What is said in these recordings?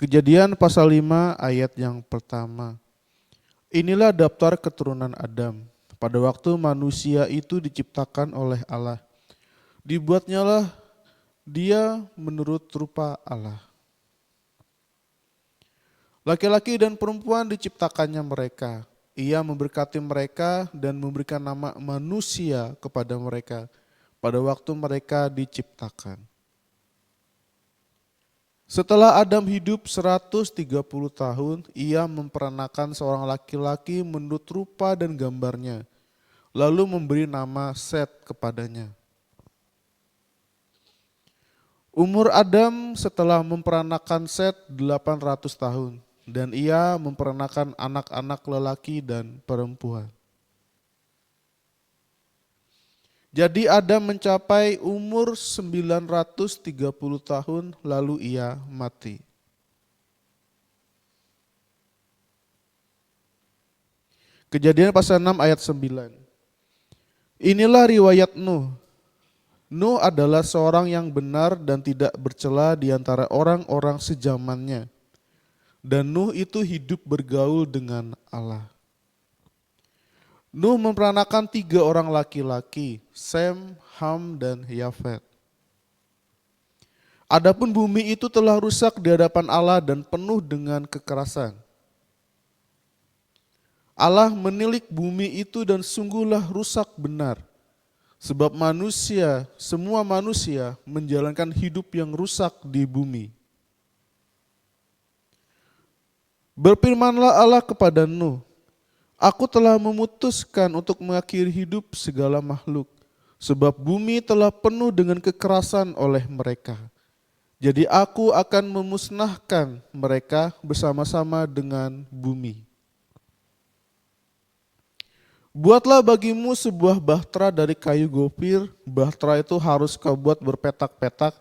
Kejadian pasal 5 ayat yang pertama. Inilah daftar keturunan Adam. Pada waktu manusia itu diciptakan oleh Allah. Dibuatnyalah dia menurut rupa Allah. Laki-laki dan perempuan diciptakannya mereka. Ia memberkati mereka dan memberikan nama manusia kepada mereka pada waktu mereka diciptakan. Setelah Adam hidup 130 tahun, ia memperanakan seorang laki-laki menurut rupa dan gambarnya, lalu memberi nama Set kepadanya. Umur Adam setelah memperanakan Set 800 tahun, dan ia memperanakan anak-anak lelaki dan perempuan. Jadi Adam mencapai umur 930 tahun lalu ia mati. Kejadian pasal 6 ayat 9. Inilah riwayat Nuh. Nuh adalah seorang yang benar dan tidak bercela di antara orang-orang sezamannya. Dan Nuh itu hidup bergaul dengan Allah. Nuh memperanakan 3 orang laki-laki, Sem, Ham, dan Yafet. Adapun bumi itu telah rusak di hadapan Allah dan penuh dengan kekerasan. Allah menilik bumi itu dan sungguhlah rusak benar. Sebab semua manusia menjalankan hidup yang rusak di bumi. Berfirmanlah Allah kepada Nuh, Aku telah memutuskan untuk mengakhiri hidup segala makhluk, sebab bumi telah penuh dengan kekerasan oleh mereka. Jadi aku akan memusnahkan mereka bersama-sama dengan bumi. Buatlah bagimu sebuah bahtera dari kayu gofir, bahtera itu harus kau buat berpetak-petak,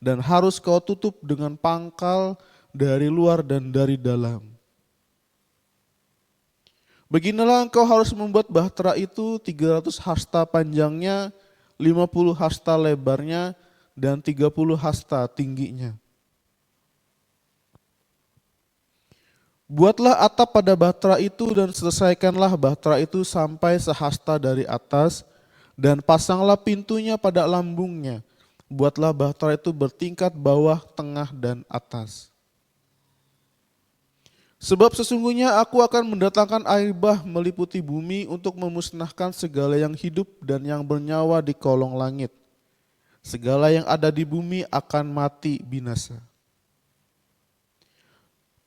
dan harus kau tutup dengan pangkal dari luar dan dari dalam. Beginilah engkau harus membuat bahtera itu 300 hasta panjangnya, 50 hasta lebarnya, dan 30 hasta tingginya. Buatlah atap pada bahtera itu dan selesaikanlah bahtera itu sampai sehasta dari atas, dan pasanglah pintunya pada lambungnya. Buatlah bahtera itu bertingkat bawah, tengah, dan atas. Sebab sesungguhnya aku akan mendatangkan air bah meliputi bumi untuk memusnahkan segala yang hidup dan yang bernyawa di kolong langit. Segala yang ada di bumi akan mati binasa.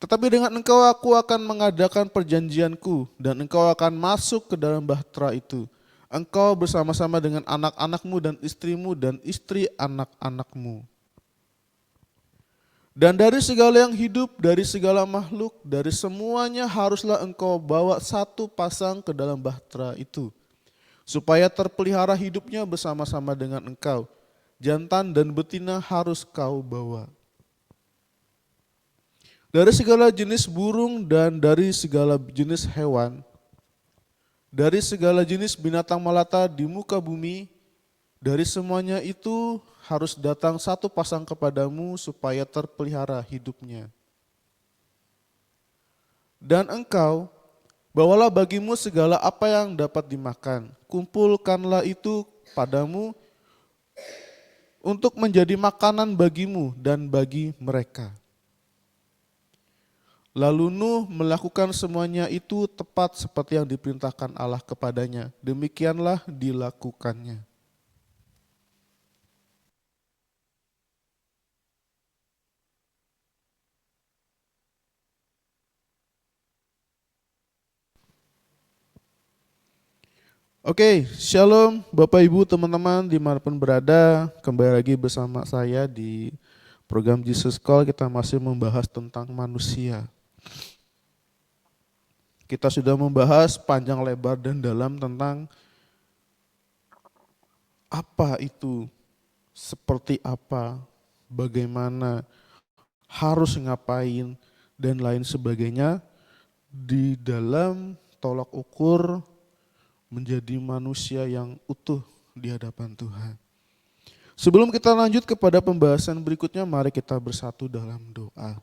Tetapi dengan engkau aku akan mengadakan perjanjianku dan engkau akan masuk ke dalam bahtera itu. Engkau bersama-sama dengan anak-anakmu dan istrimu dan istri anak-anakmu. Dan dari segala yang hidup, dari segala makhluk, dari semuanya haruslah engkau bawa satu pasang ke dalam bahtera itu, supaya terpelihara hidupnya bersama-sama dengan engkau. Jantan dan betina harus kau bawa. Dari segala jenis burung dan dari segala jenis hewan, dari segala jenis binatang melata di muka bumi, dari semuanya itu harus datang satu pasang kepadamu supaya terpelihara hidupnya. Dan engkau, bawalah bagimu segala apa yang dapat dimakan. Kumpulkanlah itu padamu untuk menjadi makanan bagimu dan bagi mereka. Lalu Nuh melakukan semuanya itu tepat seperti yang diperintahkan Allah kepadanya. Demikianlah dilakukannya. Oke, shalom Bapak Ibu teman-teman dimanapun berada, kembali lagi bersama saya di program Jesus Call. Kita masih membahas tentang manusia. Kita sudah membahas panjang lebar dan dalam tentang apa itu, seperti apa, bagaimana, harus ngapain, dan lain sebagainya di dalam tolak ukur menjadi manusia yang utuh di hadapan Tuhan. Sebelum kita lanjut kepada pembahasan berikutnya, mari kita bersatu dalam doa.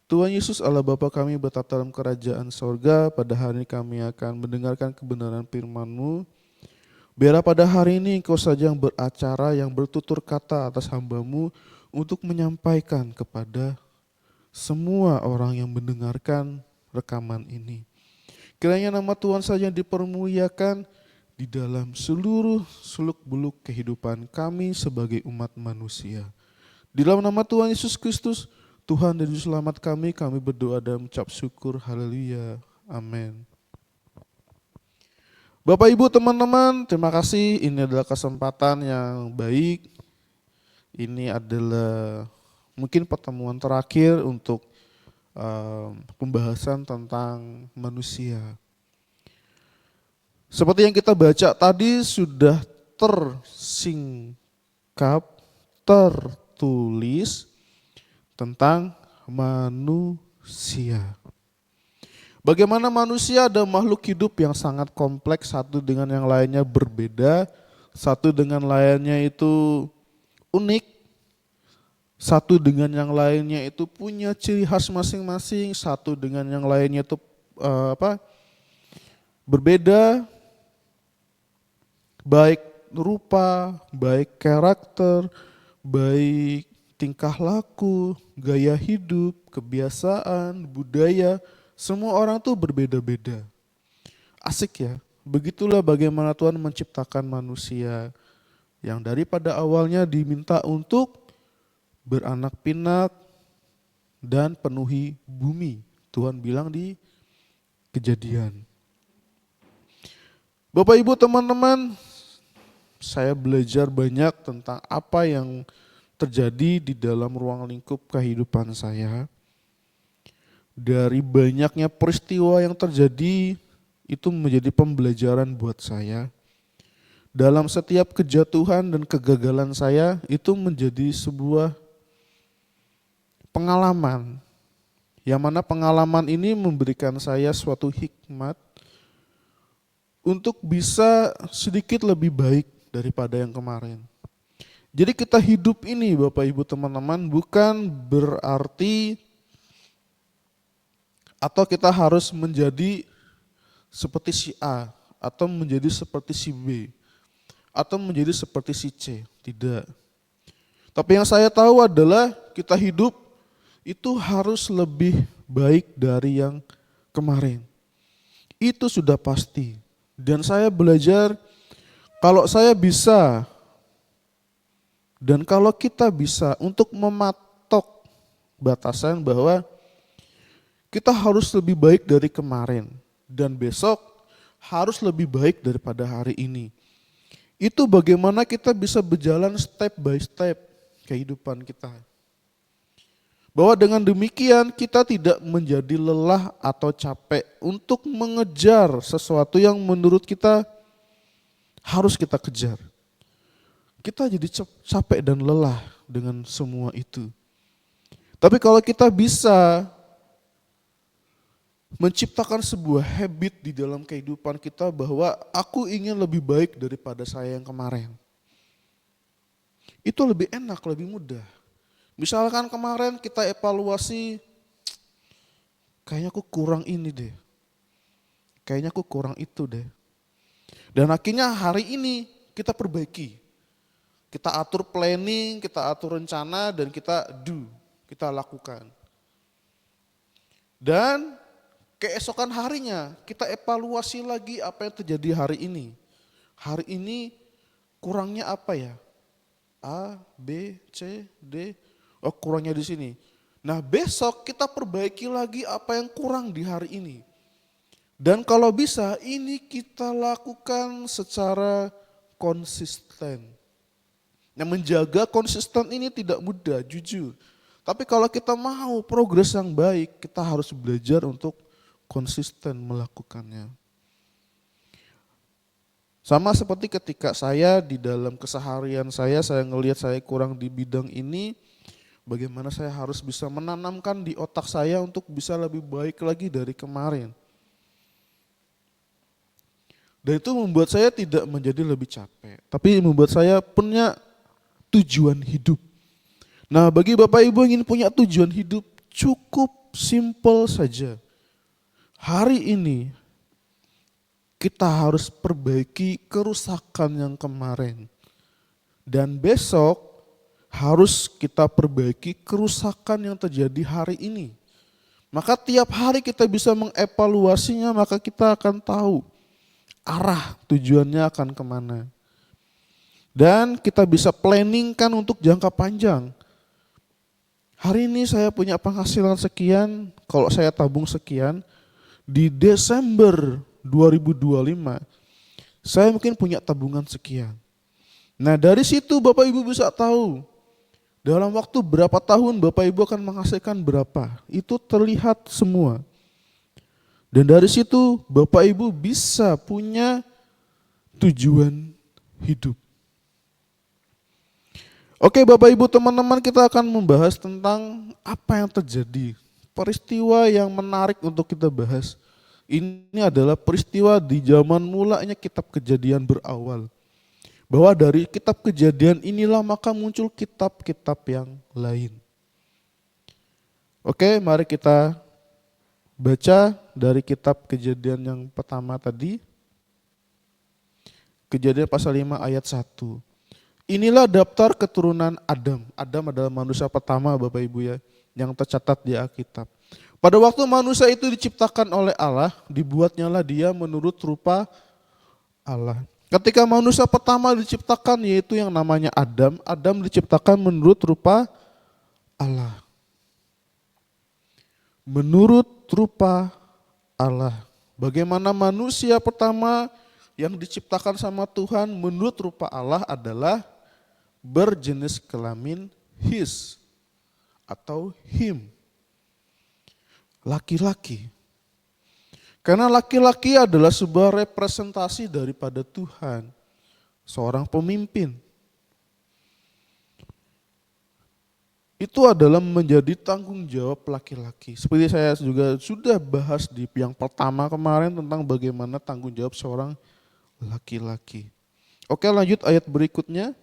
Tuhan Yesus Allah Bapa kami bertata dalam kerajaan sorga, pada hari ini kami akan mendengarkan kebenaran firman-Mu. Biarlah pada hari ini Engkau saja yang beracara, yang bertutur kata atas hamba-Mu untuk menyampaikan kepada semua orang yang mendengarkan rekaman ini. Kiranya nama Tuhan saja yang dipermuliakan di dalam seluruh seluk-beluk kehidupan kami sebagai umat manusia. Di dalam nama Tuhan Yesus Kristus, Tuhan dan Juru Selamat kami berdoa dan mengucap syukur. Haleluya. Amin. Bapak Ibu teman-teman, terima kasih. Ini adalah kesempatan yang baik. Ini adalah mungkin pertemuan terakhir untuk pembahasan tentang manusia. Seperti yang kita baca tadi sudah tersingkap, tertulis tentang manusia. Bagaimana manusia ada makhluk hidup yang sangat kompleks, satu dengan yang lainnya berbeda, satu dengan lainnya itu unik, satu dengan yang lainnya itu punya ciri khas masing-masing, satu dengan yang lainnya itu berbeda, baik rupa, baik karakter, baik tingkah laku, gaya hidup, kebiasaan, budaya, semua orang tuh berbeda-beda. Asik ya, begitulah bagaimana Tuhan menciptakan manusia yang daripada awalnya diminta untuk beranak pinak dan penuhi bumi. Tuhan bilang di Kejadian. Bapak Ibu teman-teman, saya belajar banyak tentang apa yang terjadi di dalam ruang lingkup kehidupan saya. Dari banyaknya peristiwa yang terjadi, itu menjadi pembelajaran buat saya. Dalam setiap kejatuhan dan kegagalan saya, itu menjadi sebuah pengalaman. Yang mana pengalaman ini memberikan saya suatu hikmat untuk bisa sedikit lebih baik daripada yang kemarin. Jadi kita hidup ini Bapak Ibu teman-teman bukan berarti atau kita harus menjadi seperti si A atau menjadi seperti si B atau menjadi seperti si C, tidak. Tapi yang saya tahu adalah kita hidup itu harus lebih baik dari yang kemarin. Itu sudah pasti. Dan saya belajar kalau saya bisa dan kalau kita bisa untuk mematok batasan bahwa kita harus lebih baik dari kemarin dan besok harus lebih baik daripada hari ini. Itu bagaimana kita bisa berjalan step by step kehidupan kita. Bahwa dengan demikian kita tidak menjadi lelah atau capek untuk mengejar sesuatu yang menurut kita harus kita kejar. Kita jadi capek dan lelah dengan semua itu. Tapi kalau kita bisa menciptakan sebuah habit di dalam kehidupan kita bahwa aku ingin lebih baik daripada saya yang kemarin. Itu lebih enak, lebih mudah. Misalkan kemarin kita evaluasi, kayaknya aku kurang ini deh. Kayaknya aku kurang itu deh. Dan akhirnya hari ini kita perbaiki. Kita atur planning, kita atur rencana, dan kita lakukan. Dan keesokan harinya kita evaluasi lagi apa yang terjadi hari ini. Hari ini kurangnya apa ya? A, B, C, D. Oh kurangnya di sini. Nah besok kita perbaiki lagi apa yang kurang di hari ini. Dan kalau bisa ini kita lakukan secara konsisten. Nah menjaga konsisten ini tidak mudah, jujur. Tapi kalau kita mau progres yang baik, kita harus belajar untuk konsisten melakukannya. Sama seperti ketika saya di dalam keseharian saya ngelihat saya kurang di bidang ini, bagaimana saya harus bisa menanamkan di otak saya untuk bisa lebih baik lagi dari kemarin. Dan itu membuat saya tidak menjadi lebih capek, tapi membuat saya punya tujuan hidup. Nah bagi Bapak Ibu yang ingin punya tujuan hidup, cukup simpel saja. Hari ini kita harus perbaiki kerusakan yang kemarin. Dan besok harus kita perbaiki kerusakan yang terjadi hari ini. Maka tiap hari kita bisa mengevaluasinya, maka kita akan tahu arah tujuannya akan kemana. Dan kita bisa planningkan untuk jangka panjang. Hari ini saya punya penghasilan sekian, kalau saya tabung sekian, di Desember 2025, saya mungkin punya tabungan sekian. Nah dari situ Bapak Ibu bisa tahu, dalam waktu berapa tahun Bapak Ibu akan menghasilkan berapa. Itu terlihat semua. Dan dari situ Bapak Ibu bisa punya tujuan hidup. Oke Bapak Ibu teman-teman, kita akan membahas tentang apa yang terjadi. Peristiwa yang menarik untuk kita bahas. Ini adalah peristiwa di zaman mulanya kitab Kejadian berawal. Bahwa dari kitab Kejadian inilah maka muncul kitab-kitab yang lain. Oke, mari kita baca dari kitab Kejadian yang pertama tadi. Kejadian pasal 5 ayat 1. Inilah daftar keturunan Adam. Adam adalah manusia pertama Bapak Ibu ya, yang tercatat di Alkitab. Pada waktu manusia itu diciptakan oleh Allah, dibuatnyalah dia menurut rupa Allah. Ketika manusia pertama diciptakan, yaitu yang namanya Adam, Adam diciptakan menurut rupa Allah. Menurut rupa Allah. Bagaimana manusia pertama yang diciptakan sama Tuhan menurut rupa Allah adalah berjenis kelamin his atau him. Laki-laki. Karena laki-laki adalah sebuah representasi daripada Tuhan. Seorang pemimpin. Itu adalah menjadi tanggung jawab laki-laki. Seperti saya juga sudah bahas di yang pertama kemarin tentang bagaimana tanggung jawab seorang laki-laki. Oke, lanjut ayat berikutnya.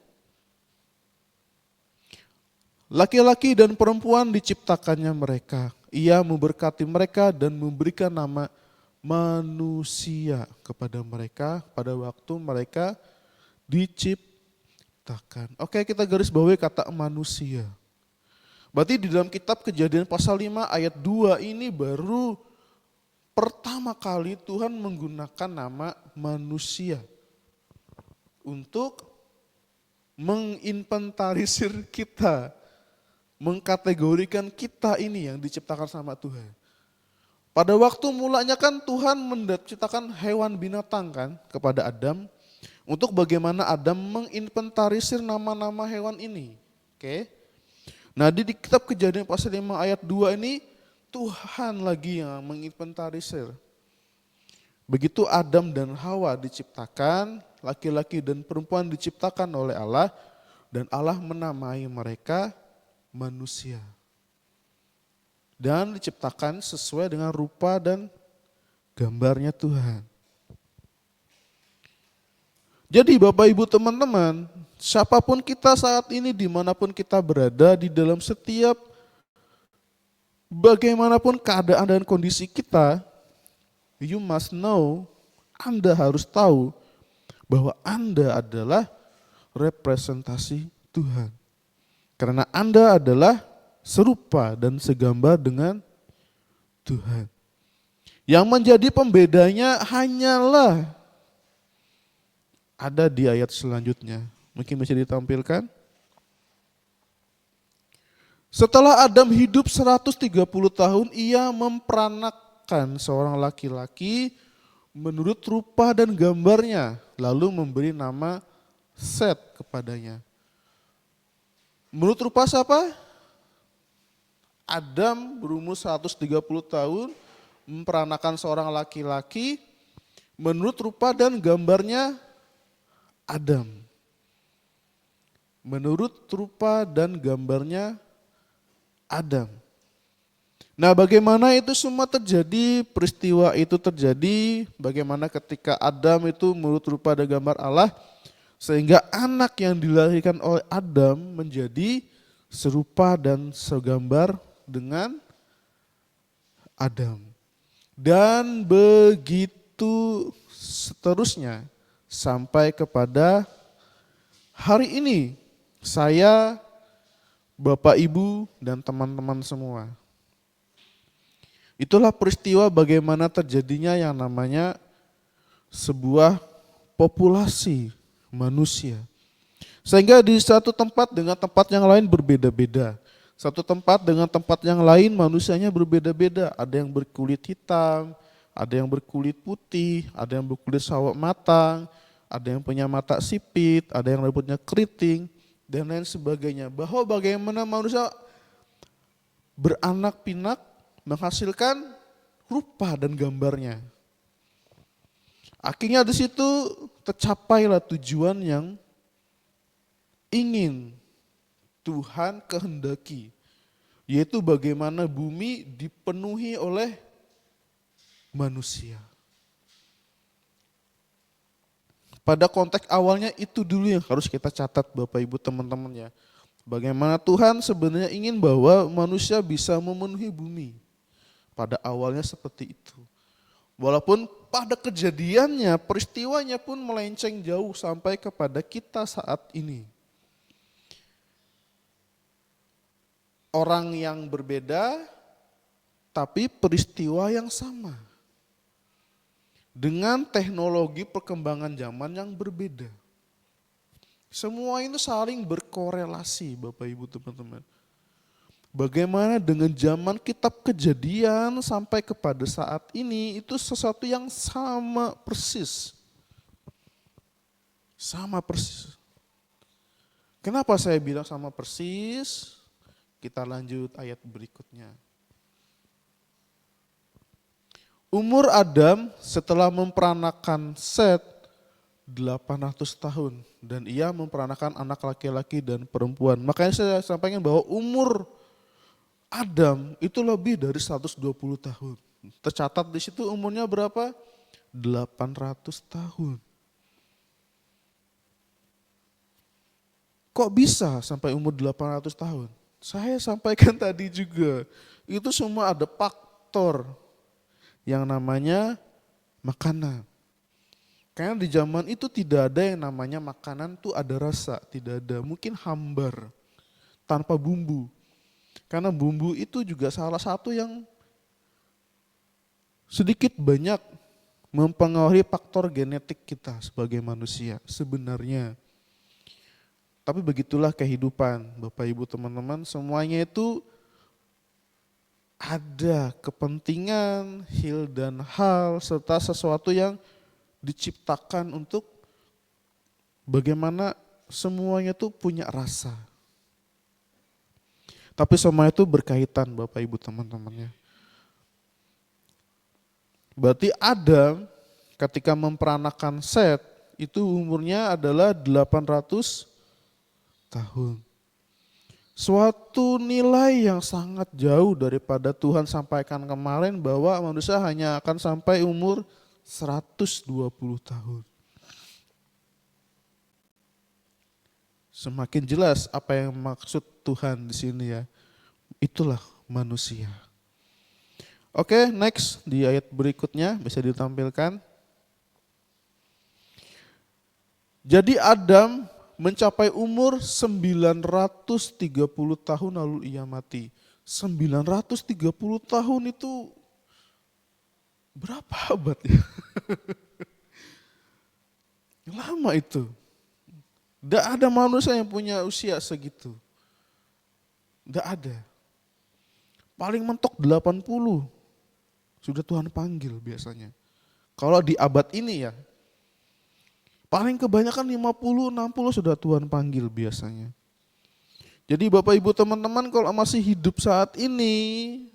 Laki-laki dan perempuan diciptakannya mereka. Ia memberkati mereka dan memberikan nama manusia kepada mereka pada waktu mereka diciptakan. Oke, kita garis bawahi kata manusia. Berarti di dalam kitab Kejadian pasal 5 ayat 2 ini baru pertama kali Tuhan menggunakan nama manusia untuk menginventarisir kita, mengkategorikan kita ini yang diciptakan sama Tuhan. Pada waktu mulanya kan Tuhan menciptakan hewan binatang kan kepada Adam, untuk bagaimana Adam menginventarisir nama-nama hewan ini. Oke. Nah di kitab Kejadian pasal 5 ayat 2 ini Tuhan lagi yang menginventarisir. Begitu Adam dan Hawa diciptakan, laki-laki dan perempuan diciptakan oleh Allah, dan Allah menamai mereka manusia. Dan diciptakan sesuai dengan rupa dan gambarnya Tuhan. Jadi Bapak Ibu teman-teman, siapapun kita saat ini, dimanapun kita berada, di dalam setiap bagaimanapun keadaan dan kondisi kita, you must know, Anda harus tahu bahwa Anda adalah representasi Tuhan. Karena Anda adalah serupa dan segambar dengan Tuhan. Yang menjadi pembedanya hanyalah ada di ayat selanjutnya. Mungkin bisa ditampilkan. Setelah Adam hidup 130 tahun, ia memperanakkan seorang laki-laki menurut rupa dan gambarnya, lalu memberi nama Set kepadanya. Menurut rupa siapa? Adam berumur 130 tahun, memperanakan seorang laki-laki, menurut rupa dan gambarnya Adam. Menurut rupa dan gambarnya Adam. Nah bagaimana itu semua terjadi, peristiwa itu terjadi, bagaimana ketika Adam itu menurut rupa dan gambar Allah, sehingga anak yang dilahirkan oleh Adam menjadi serupa dan segambar dengan Adam. Dan begitu seterusnya sampai kepada hari ini saya, Bapak Ibu dan teman-teman semua. Itulah peristiwa bagaimana terjadinya yang namanya sebuah populasi manusia. Sehingga di satu tempat dengan tempat yang lain berbeda-beda. Satu tempat dengan tempat yang lain manusianya berbeda-beda. Ada yang berkulit hitam, ada yang berkulit putih, ada yang berkulit sawo matang, ada yang punya mata sipit, ada yang rambutnya keriting, dan lain sebagainya. Bahwa bagaimana manusia beranak pinak menghasilkan rupa dan gambarnya. Akhirnya di situ tercapailah tujuan yang ingin Tuhan kehendaki, yaitu bagaimana bumi dipenuhi oleh manusia. Pada konteks awalnya itu dulu yang harus kita catat Bapak Ibu teman-teman ya. Bagaimana Tuhan sebenarnya ingin bahwa manusia bisa memenuhi bumi. Pada awalnya seperti itu. Walaupun pada kejadiannya, peristiwanya pun melenceng jauh sampai kepada kita saat ini. Orang yang berbeda, tapi peristiwa yang sama. Dengan teknologi perkembangan zaman yang berbeda. Semua itu saling berkorelasi Bapak Ibu teman-teman. Bagaimana dengan zaman kitab Kejadian sampai kepada saat ini itu sesuatu yang sama persis. Sama persis. Kenapa saya bilang sama persis? Kita lanjut ayat berikutnya. Umur Adam setelah memperanakan Set 800 tahun dan ia memperanakan anak laki-laki dan perempuan. Makanya saya sampaikan bahwa umur Adam itu lebih dari 120 tahun. Tercatat di situ umurnya berapa? 800 tahun. Kok bisa sampai umur 800 tahun? Saya sampaikan tadi juga, itu semua ada faktor yang namanya makanan. Karena di zaman itu tidak ada yang namanya makanan tuh ada rasa, tidak ada. Mungkin hambar, tanpa bumbu. Karena bumbu itu juga salah satu yang sedikit banyak mempengaruhi faktor genetik kita sebagai manusia sebenarnya. Tapi begitulah kehidupan Bapak Ibu teman-teman, semuanya itu ada kepentingan, hil dan hal, serta sesuatu yang diciptakan untuk bagaimana semuanya itu punya rasa. Tapi semua itu berkaitan Bapak Ibu teman-temannya. Berarti Adam ketika memperanakan Set itu umurnya adalah 800 tahun. Suatu nilai yang sangat jauh daripada Tuhan sampaikan kemarin bahwa manusia hanya akan sampai umur 120 tahun. Semakin jelas apa yang maksud Tuhan di sini ya. Itulah manusia. Oke, next di ayat berikutnya bisa ditampilkan. Jadi Adam mencapai umur 930 tahun lalu ia mati. 930 tahun itu berapa abad ya? Lama itu. Tidak ada manusia yang punya usia segitu. Tidak ada. Paling mentok 80 sudah Tuhan panggil biasanya. Kalau di abad ini ya, paling kebanyakan 50, 60 sudah Tuhan panggil biasanya. Jadi Bapak Ibu teman-teman kalau masih hidup saat ini,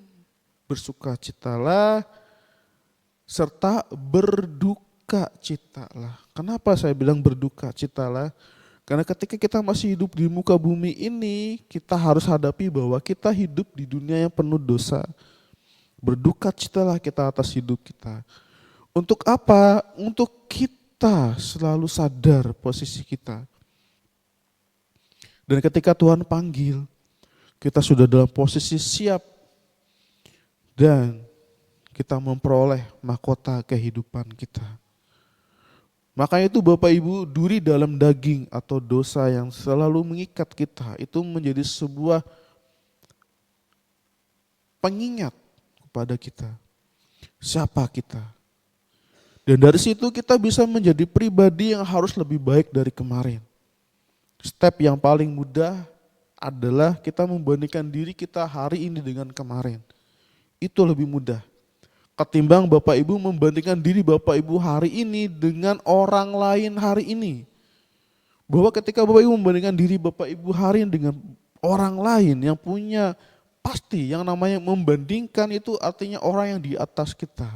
bersukacitalah serta berduka citalah. Kenapa saya bilang berduka citalah? Karena ketika kita masih hidup di muka bumi ini, kita harus hadapi bahwa kita hidup di dunia yang penuh dosa. Berduka citalah kita atas hidup kita. Untuk apa? Untuk kita selalu sadar posisi kita. Dan ketika Tuhan panggil, kita sudah dalam posisi siap dan kita memperoleh mahkota kehidupan kita. Makanya itu Bapak Ibu, duri dalam daging atau dosa yang selalu mengikat kita itu menjadi sebuah pengingat kepada kita. Siapa kita? Dan dari situ kita bisa menjadi pribadi yang harus lebih baik dari kemarin. Step yang paling mudah adalah kita membandingkan diri kita hari ini dengan kemarin. Itu lebih mudah ketimbang Bapak Ibu membandingkan diri Bapak Ibu hari ini dengan orang lain hari ini. Bahwa ketika Bapak Ibu membandingkan diri Bapak Ibu hari ini dengan orang lain yang punya, pasti yang namanya membandingkan itu artinya orang yang di atas kita,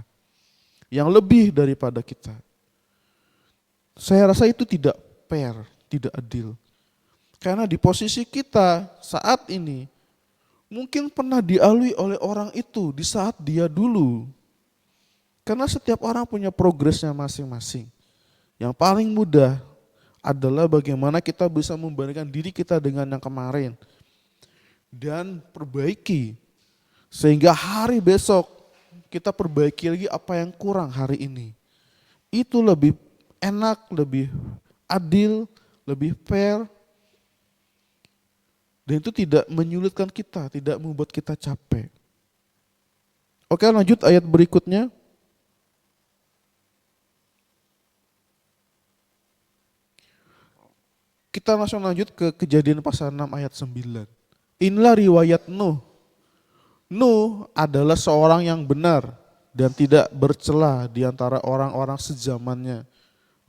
yang lebih daripada kita. Saya rasa itu tidak fair, tidak adil. Karena di posisi kita saat ini mungkin pernah dilalui oleh orang itu di saat dia dulu. Karena setiap orang punya progresnya masing-masing. Yang paling mudah adalah bagaimana kita bisa membandingkan diri kita dengan yang kemarin. Dan perbaiki. Sehingga hari besok kita perbaiki lagi apa yang kurang hari ini. Itu lebih enak, lebih adil, lebih fair. Dan itu tidak menyulitkan kita, tidak membuat kita capek. Oke, lanjut ayat berikutnya. Kita langsung lanjut ke Kejadian pasal 6 ayat 9. Inilah riwayat Nuh. Nuh adalah seorang yang benar dan tidak bercela di antara orang-orang sezamannya.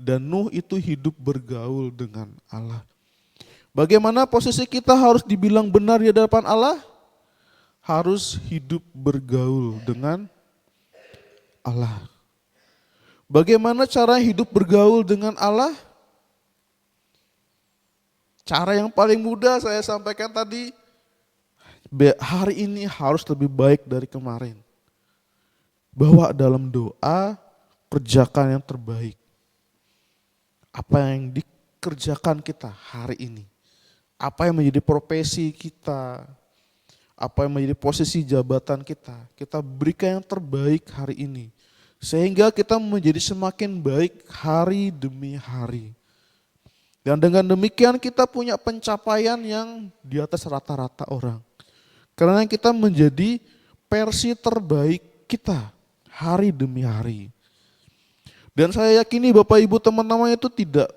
Dan Nuh itu hidup bergaul dengan Allah. Bagaimana posisi kita harus dibilang benar di hadapan Allah? Harus hidup bergaul dengan Allah. Bagaimana cara hidup bergaul dengan Allah? Cara yang paling mudah saya sampaikan tadi, hari ini harus lebih baik dari kemarin. Bawa dalam doa, kerjakan yang terbaik. Apa yang dikerjakan kita hari ini. Apa yang menjadi profesi kita, apa yang menjadi posisi jabatan kita. Kita berikan yang terbaik hari ini. Sehingga kita menjadi semakin baik hari demi hari. Dan dengan demikian kita punya pencapaian yang di atas rata-rata orang. Karena kita menjadi versi terbaik kita hari demi hari. Dan saya yakini Bapak Ibu teman-teman itu tidak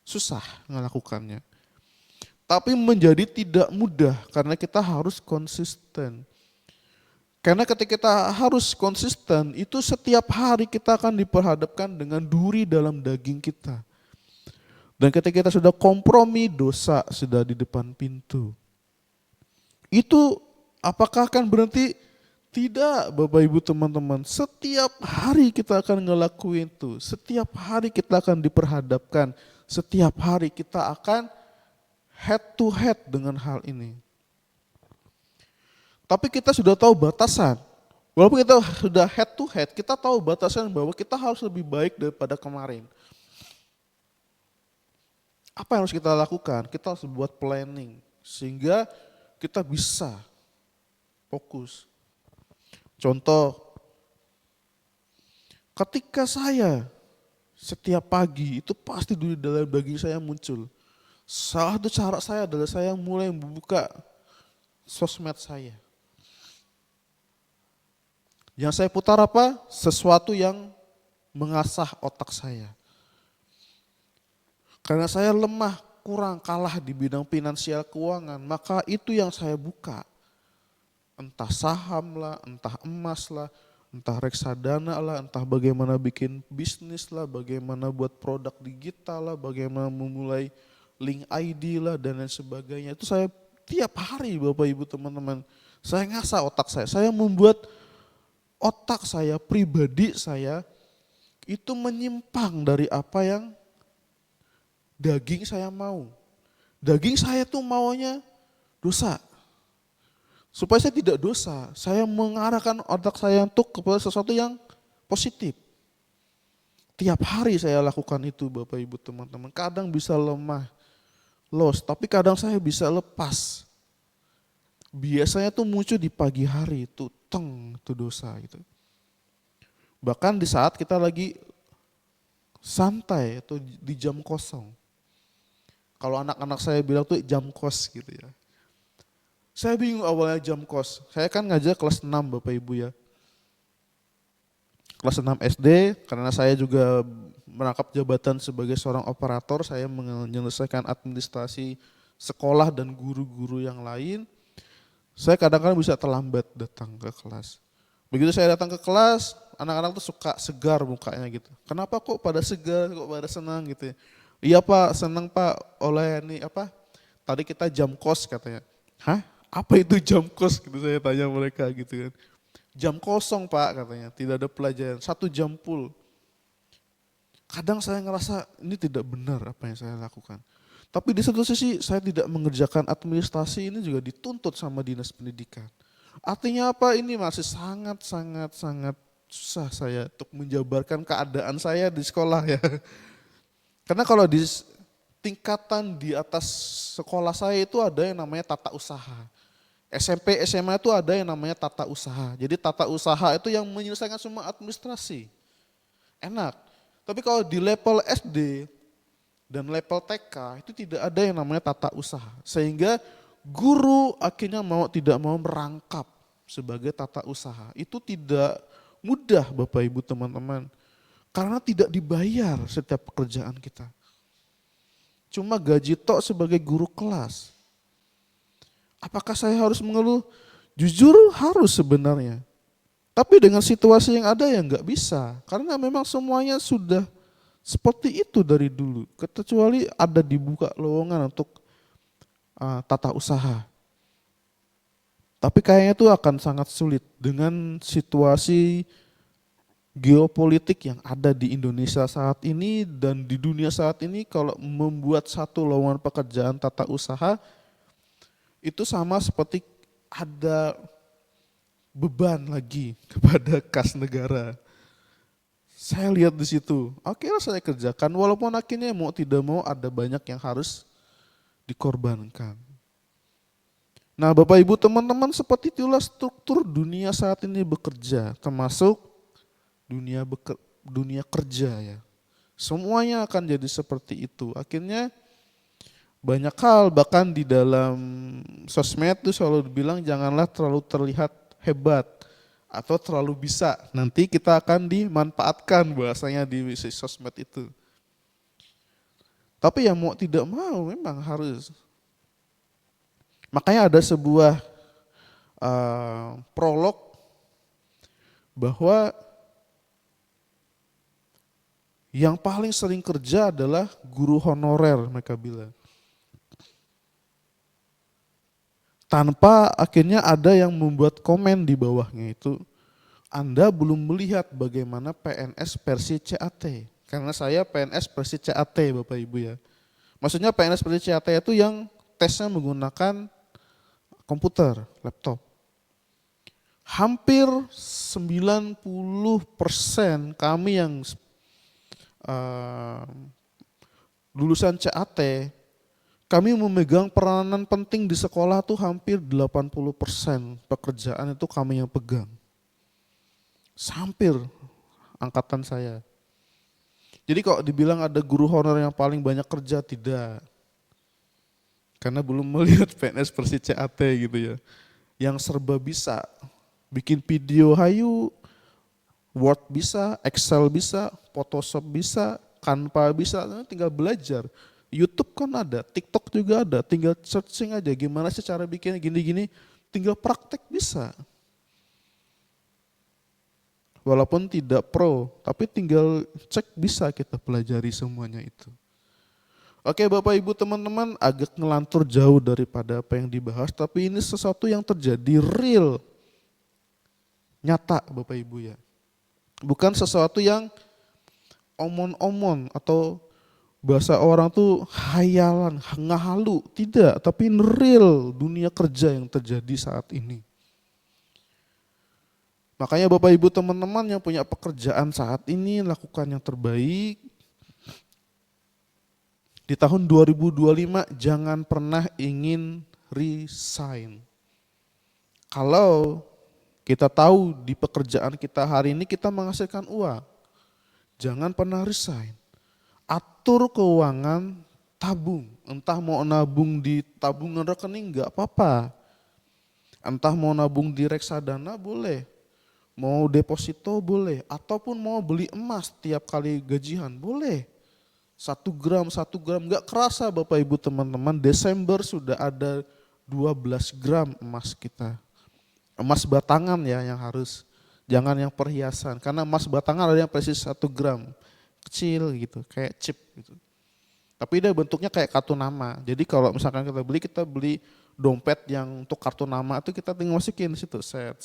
susah melakukannya. Tapi menjadi tidak mudah karena kita harus konsisten. Karena ketika kita harus konsisten itu setiap hari kita akan diperhadapkan dengan duri dalam daging kita. Dan ketika kita sudah kompromi, dosa sudah di depan pintu. Itu apakah akan berhenti? Tidak Bapak Ibu teman-teman. Setiap hari kita akan ngelakuin itu. Setiap hari kita akan diperhadapkan. Setiap hari kita akan head to head dengan hal ini. Tapi kita sudah tahu batasan. Walaupun kita sudah head to head, kita tahu batasan bahwa kita harus lebih baik daripada kemarin. Apa yang harus kita lakukan? Kita harus buat planning sehingga kita bisa fokus. Contoh, ketika saya setiap pagi itu pasti dulu dalam daging saya muncul. Salah satu cara saya adalah saya mulai membuka sosmed saya. Yang saya putar apa? Sesuatu yang mengasah otak saya. Karena saya lemah, kurang, kalah di bidang finansial keuangan, maka itu yang saya buka. Entah saham lah, entah emas lah, entah reksadana lah, entah bagaimana bikin bisnis lah, bagaimana buat produk digital lah, bagaimana memulai link ID lah dan lain sebagainya. Itu saya tiap hari Bapak Ibu teman-teman, saya ngasah otak saya membuat otak saya, pribadi saya itu menyimpang dari apa yang daging saya mau. Daging saya tuh maunya dosa. Supaya saya tidak dosa, saya mengarahkan otak saya untuk kepada sesuatu yang positif. Tiap hari saya lakukan itu Bapak Ibu teman-teman. Kadang bisa lemah, loss, tapi kadang saya bisa lepas. biasanya tuh muncul di pagi hari, itu itu dosa gitu. Bahkan di saat kita lagi santai atau di jam kosong. Kalau anak-anak saya bilang tuh jam kos gitu ya. Saya bingung awalnya jam kos. Saya kan ngajar kelas 6 Bapak Ibu ya. Kelas 6 SD, karena saya juga merangkap jabatan sebagai seorang operator, saya menyelesaikan administrasi sekolah dan guru-guru yang lain. Saya kadang-kadang bisa terlambat datang ke kelas. Begitu saya datang ke kelas, anak-anak tuh suka segar mukanya gitu. Kenapa kok pada segar, kok pada senang gitu ya. Iya Pak, senang Pak, oleh ini apa, tadi kita jam kos katanya. Hah? Apa itu jam kos gitu saya tanya mereka gitu kan. Jam kosong Pak katanya, tidak ada pelajaran, 1 jam full. Kadang saya ngerasa ini tidak benar apa yang saya lakukan. Tapi di satu sisi saya tidak mengerjakan administrasi, ini juga dituntut sama dinas pendidikan. Artinya apa, ini masih sangat susah saya untuk menjabarkan keadaan saya di sekolah ya. Karena kalau di tingkatan di atas sekolah saya itu ada yang namanya tata usaha. SMP, SMA itu ada yang namanya tata usaha. Jadi tata usaha itu yang menyelesaikan semua administrasi. Enak. Tapi kalau di level SD dan level TK itu tidak ada yang namanya tata usaha. Sehingga guru akhirnya tidak mau merangkap sebagai tata usaha. Itu tidak mudah Bapak Ibu teman-teman. Karena tidak dibayar setiap pekerjaan kita. Cuma gaji tok sebagai guru kelas. Apakah saya harus mengeluh? Jujur harus sebenarnya. Tapi dengan situasi yang ada ya nggak bisa. Karena memang semuanya sudah seperti itu dari dulu. Kecuali ada dibuka lowongan untuk tata usaha. Tapi kayaknya itu akan sangat sulit dengan situasi geopolitik yang ada di Indonesia saat ini dan di dunia saat ini. Kalau membuat satu lowongan pekerjaan tata usaha itu sama seperti ada beban lagi kepada kas negara. Saya lihat di situ, akhirnya saya kerjakan walaupun akhirnya mau tidak mau ada banyak yang harus dikorbankan. Nah Bapak Ibu teman-teman, seperti itulah struktur dunia saat ini bekerja, termasuk dunia kerja ya. Semuanya akan jadi seperti itu. Akhirnya banyak hal, bahkan di dalam sosmed itu selalu dibilang janganlah terlalu terlihat hebat atau terlalu bisa. Nanti kita akan dimanfaatkan bahasanya di sosmed itu. Tapi yang mau tidak mau memang harus. Makanya ada sebuah prolog bahwa yang paling sering kerja adalah guru honorer, mereka bilang. Tanpa akhirnya ada yang membuat komen di bawahnya itu, Anda belum melihat bagaimana PNS versi CAT. Karena saya PNS versi CAT Bapak Ibu ya. Maksudnya PNS versi CAT itu yang tesnya menggunakan komputer, laptop. Hampir 90% kami yang lulusan CAT, kami memegang peranan penting di sekolah tuh hampir 80% pekerjaan itu kami yang pegang. Hampir angkatan saya. Jadi kok dibilang ada guru honor yang paling banyak kerja, tidak. Karena belum melihat PNS versi CAT gitu ya. Yang serba bisa. Bikin video hayu, Word bisa, Excel bisa, Photoshop bisa, Canva bisa, tinggal belajar. YouTube kan ada, TikTok juga ada, tinggal searching aja gimana sih cara bikinnya gini-gini, tinggal praktek bisa. Walaupun tidak pro, tapi tinggal cek bisa kita pelajari semuanya itu. Oke Bapak Ibu teman-teman, agak ngelantur jauh daripada apa yang dibahas, tapi ini sesuatu yang terjadi real, nyata Bapak Ibu ya. Bukan sesuatu yang omon-omon atau bahasa orang tuh hayalan, ngahalu, tidak, tapi real dunia kerja yang terjadi saat ini. Makanya Bapak Ibu teman-teman yang punya pekerjaan saat ini, lakukan yang terbaik. Di tahun 2025 jangan pernah ingin resign. Kalau kita tahu di pekerjaan kita hari ini kita menghasilkan uang, jangan pernah resign. Atur keuangan, tabung. Entah mau nabung di tabungan rekening nggak apa-apa. Entah mau nabung di reksadana boleh. Mau deposito boleh. Ataupun mau beli emas tiap kali gajian boleh. 1 gram, 1 gram. Nggak kerasa Bapak Ibu teman-teman, Desember sudah ada 12 gram emas kita. Emas batangan ya yang harus. Jangan yang perhiasan. Karena emas batangan ada yang persis 1 gram. Kecil gitu, kayak chip gitu. Tapi dia bentuknya kayak kartu nama. Jadi kalau misalkan kita beli dompet yang untuk kartu nama itu kita tinggal masukin di situ, set.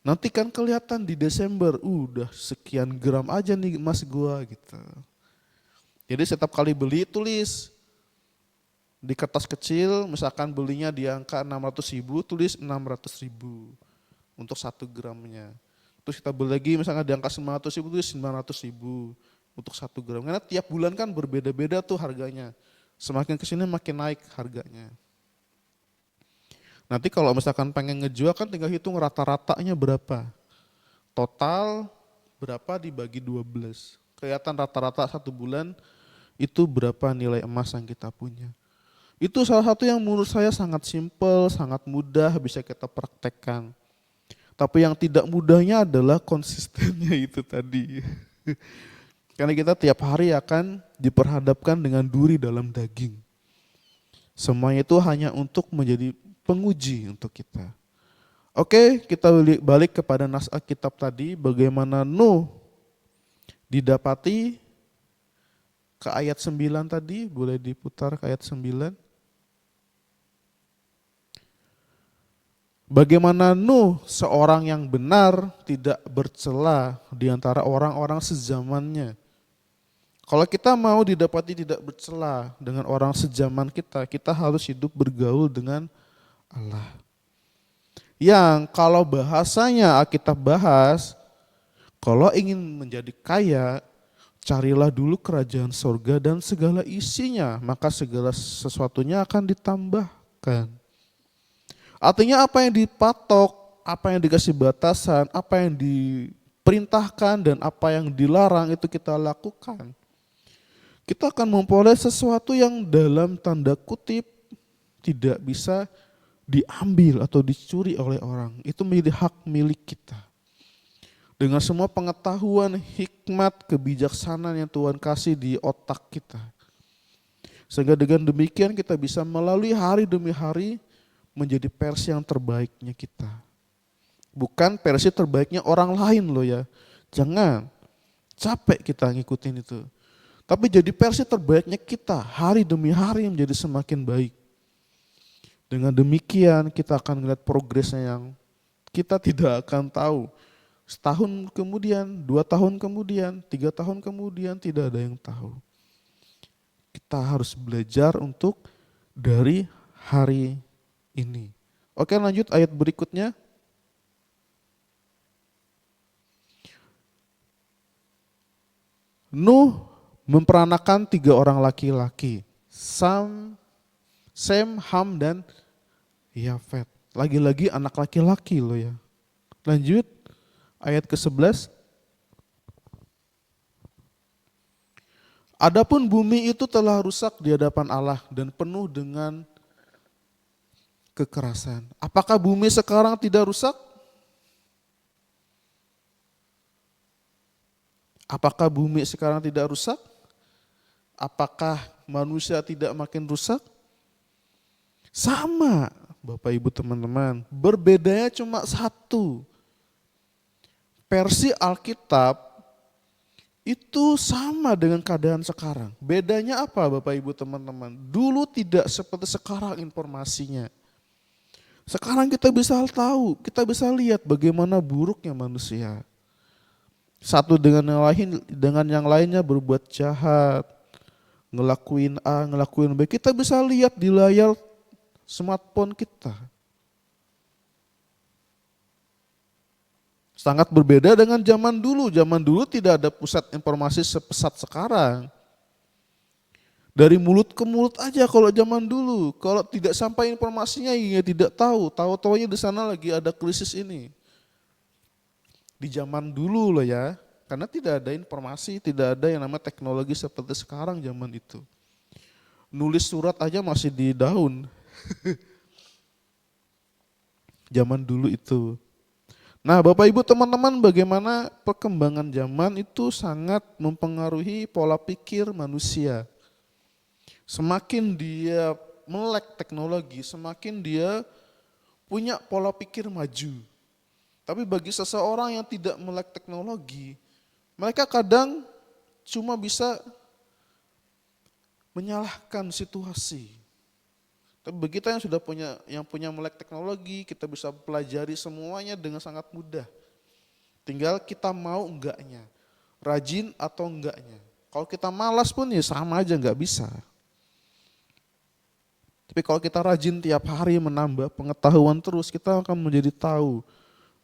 Nanti kan kelihatan di Desember, udah sekian gram aja nih emas gua gitu. Jadi setiap kali beli tulis di kertas kecil, misalkan belinya di angka 600.000, tulis 600.000 untuk 1 gramnya. Terus kita beli lagi misalnya di angka 900.000, tulis 900.000 untuk 1 gram. Karena tiap bulan kan berbeda-beda tuh harganya. Semakin kesini makin naik harganya. Nanti kalau misalkan pengen ngejual kan tinggal hitung rata-ratanya berapa. Total berapa dibagi 12. Kelihatan rata-rata 1 bulan itu berapa nilai emas yang kita punya. Itu salah satu yang menurut saya sangat simpel, sangat mudah bisa kita praktekkan. Tapi yang tidak mudahnya adalah konsistennya itu tadi. Karena kita tiap hari akan diperhadapkan dengan duri dalam daging. Semuanya itu hanya untuk menjadi penguji untuk kita. Oke, kita balik kepada nas Alkitab tadi, bagaimana Nuh didapati ke ayat 9 tadi, boleh diputar ke ayat 9. Bagaimana Nuh, seorang yang benar, tidak bercela di antara orang-orang sezamannya. Kalau kita mau didapati tidak bercela dengan orang sejaman kita, kita harus hidup bergaul dengan Allah. Yang kalau bahasanya Alkitab bahas, kalau ingin menjadi kaya, carilah dulu kerajaan sorga dan segala isinya, maka segala sesuatunya akan ditambahkan. Artinya apa yang dipatok, apa yang dikasih batasan, apa yang diperintahkan dan apa yang dilarang itu kita lakukan. Kita akan memperoleh sesuatu yang dalam tanda kutip tidak bisa diambil atau dicuri oleh orang. Itu menjadi hak milik kita. Dengan semua pengetahuan, hikmat, kebijaksanaan yang Tuhan kasih di otak kita. Sehingga dengan demikian kita bisa melalui hari demi hari menjadi versi yang terbaiknya kita. Bukan versi terbaiknya orang lain loh ya. Jangan capek kita ngikutin itu. Tapi jadi versi terbaiknya kita hari demi hari menjadi semakin baik. Dengan demikian kita akan melihat progresnya yang kita tidak akan tahu. Setahun kemudian, 2 tahun kemudian, 3 tahun kemudian tidak ada yang tahu. Kita harus belajar untuk dari hari ini. Oke, lanjut ayat berikutnya. Nuh memperanakan 3 orang laki-laki, Sem, Ham, dan Yafet. Lagi-lagi anak laki-laki loh ya. Lanjut ayat ke-11. Adapun bumi itu telah rusak di hadapan Allah dan penuh dengan kekerasan. Apakah bumi sekarang tidak rusak? Apakah bumi sekarang tidak rusak? Apakah manusia tidak makin rusak? Sama, Bapak Ibu teman-teman. Berbedanya cuma satu. Versi Alkitab itu sama dengan keadaan sekarang. Bedanya apa Bapak Ibu teman-teman? Dulu tidak seperti sekarang informasinya. Sekarang kita bisa tahu, kita bisa lihat bagaimana buruknya manusia. Satu dengan yang lainnya berbuat jahat, ngelakuin A, ngelakuin B. Kita bisa lihat di layar smartphone kita. Sangat berbeda dengan zaman dulu. Zaman dulu tidak ada pusat informasi sepesat sekarang. Dari mulut ke mulut aja kalau zaman dulu. Kalau tidak sampai informasinya ya tidak tahu. Tahu-taunya di sana lagi ada krisis ini. Di zaman dulu loh ya. Karena tidak ada informasi, tidak ada yang namanya teknologi seperti sekarang zaman itu. Nulis surat aja masih di daun. Zaman dulu itu. Nah, Bapak Ibu teman-teman, bagaimana perkembangan zaman itu sangat mempengaruhi pola pikir manusia. Semakin dia melek teknologi, semakin dia punya pola pikir maju. Tapi bagi seseorang yang tidak melek teknologi, mereka kadang cuma bisa menyalahkan situasi. Tapi bagi kita yang punya melek teknologi, kita bisa pelajari semuanya dengan sangat mudah. Tinggal kita mau enggaknya, rajin atau enggaknya. Kalau kita malas pun ya sama aja enggak bisa. Tapi kalau kita rajin tiap hari menambah pengetahuan terus, kita akan menjadi tahu,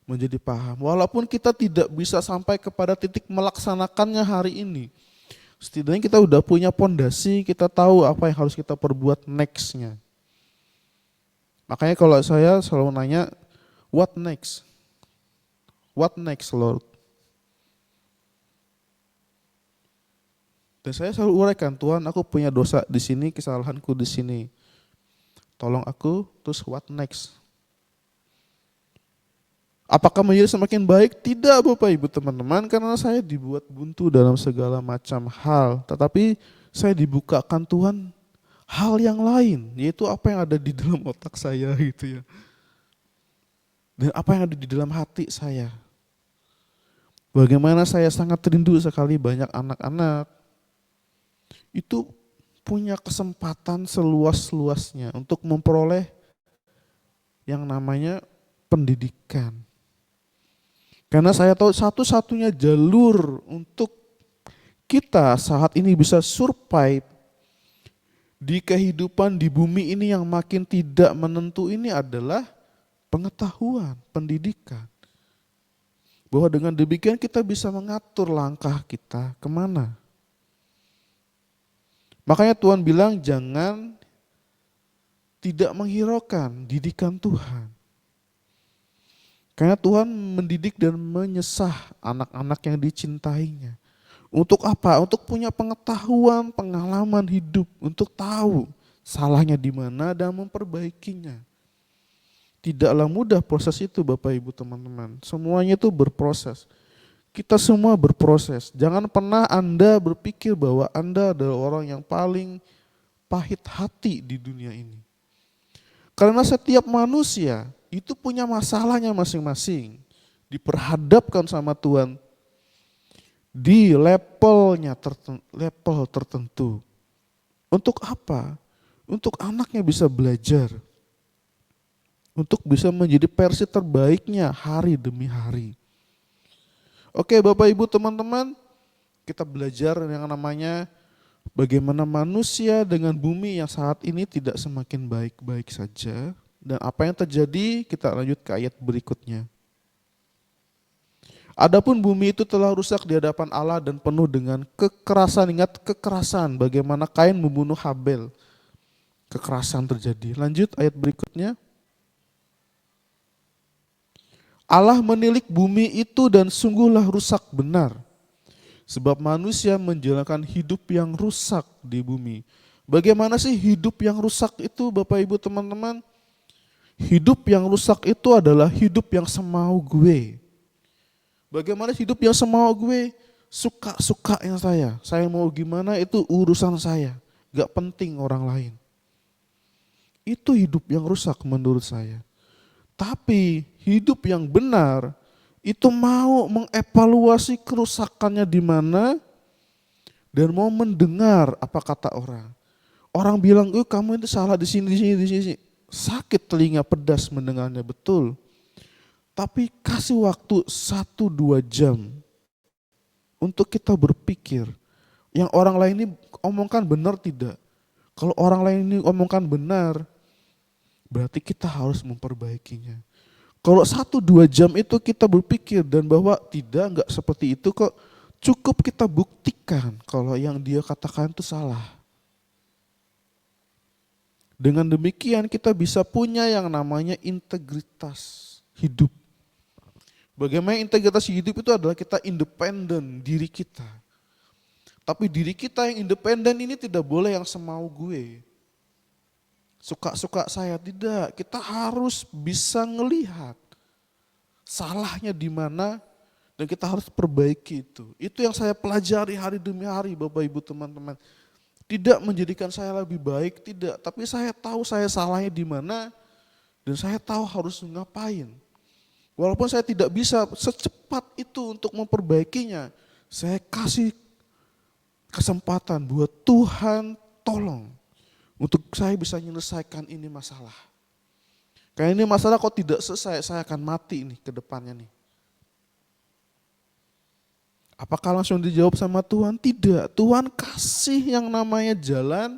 menjadi paham. Walaupun kita tidak bisa sampai kepada titik melaksanakannya hari ini, setidaknya kita udah punya pondasi, kita tahu apa yang harus kita perbuat next-nya. Makanya kalau saya selalu nanya, what next? What next, Lord? Dan saya selalu uraikan, Tuhan, aku punya dosa di sini, kesalahanku di sini. Tolong aku, terus what next? Apakah menjadi semakin baik? Tidak, Bapak Ibu teman-teman, karena saya dibuat buntu dalam segala macam hal. Tetapi saya dibukakan Tuhan hal yang lain, yaitu apa yang ada di dalam otak saya gitu ya. Dan apa yang ada di dalam hati saya. Bagaimana saya sangat rindu sekali banyak anak-anak itu punya kesempatan seluas-luasnya untuk memperoleh yang namanya pendidikan. Karena saya tahu satu-satunya jalur untuk kita saat ini bisa survive di kehidupan di bumi ini yang makin tidak menentu ini adalah pengetahuan, pendidikan. Bahwa dengan demikian kita bisa mengatur langkah kita kemana. Makanya Tuhan bilang jangan tidak menghiraukan didikan Tuhan. Karena Tuhan mendidik dan menyesah anak-anak yang dicintainya. Untuk apa? Untuk punya pengetahuan, pengalaman hidup, untuk tahu salahnya di mana dan memperbaikinya. Tidaklah mudah proses itu Bapak Ibu teman-teman. Semuanya itu berproses. Kita semua berproses. Jangan pernah Anda berpikir bahwa Anda adalah orang yang paling pahit hati di dunia ini. Karena setiap manusia itu punya masalahnya masing-masing. Diperhadapkan sama Tuhan di level tertentu. Untuk apa? Untuk anaknya bisa belajar. Untuk bisa menjadi versi terbaiknya hari demi hari. Oke Bapak Ibu teman-teman, kita belajar yang namanya bagaimana manusia dengan bumi yang saat ini tidak semakin baik-baik saja. Dan apa yang terjadi, kita lanjut ke ayat berikutnya. Adapun bumi itu telah rusak di hadapan Allah dan penuh dengan kekerasan. Ingat kekerasan, bagaimana Kain membunuh Habel. Kekerasan terjadi. Lanjut ayat berikutnya. Allah menilik bumi itu dan sungguhlah rusak benar. Sebab manusia menjalankan hidup yang rusak di bumi. Bagaimana sih hidup yang rusak itu Bapak Ibu teman-teman? Hidup yang rusak itu adalah hidup yang semau gue. Bagaimana hidup yang semau gue? Suka-sukanya saya. Saya mau gimana itu urusan saya. Gak penting orang lain. Itu hidup yang rusak menurut saya. Tapi hidup yang benar itu mau mengevaluasi kerusakannya di mana dan mau mendengar apa kata orang. Orang bilang, kamu itu salah di sini, di sini, di sini. Sakit telinga, pedas mendengarnya, betul. Tapi kasih waktu 1-2 jam untuk kita berpikir. Yang orang lain ini omongkan benar tidak? Kalau orang lain ini omongkan benar, berarti kita harus memperbaikinya. Kalau 1-2 jam itu kita berpikir dan bahwa enggak seperti itu kok, cukup kita buktikan kalau yang dia katakan itu salah. Dengan demikian kita bisa punya yang namanya integritas hidup. Bagaimana integritas hidup itu adalah kita independen diri kita. Tapi diri kita yang independen ini tidak boleh yang semau gue. Suka-suka saya, tidak. Kita harus bisa ngelihat salahnya di mana dan kita harus perbaiki itu. Itu yang saya pelajari hari demi hari Bapak Ibu teman-teman. Tidak menjadikan saya lebih baik, tidak. Tapi saya tahu saya salahnya di mana dan saya tahu harus ngapain. Walaupun saya tidak bisa secepat itu untuk memperbaikinya, saya kasih kesempatan buat Tuhan tolong untuk saya bisa menyelesaikan ini masalah. Karena ini masalah kok tidak selesai, saya akan mati nih ke depannya nih. Apakah langsung dijawab sama Tuhan? Tidak. Tuhan kasih yang namanya jalan,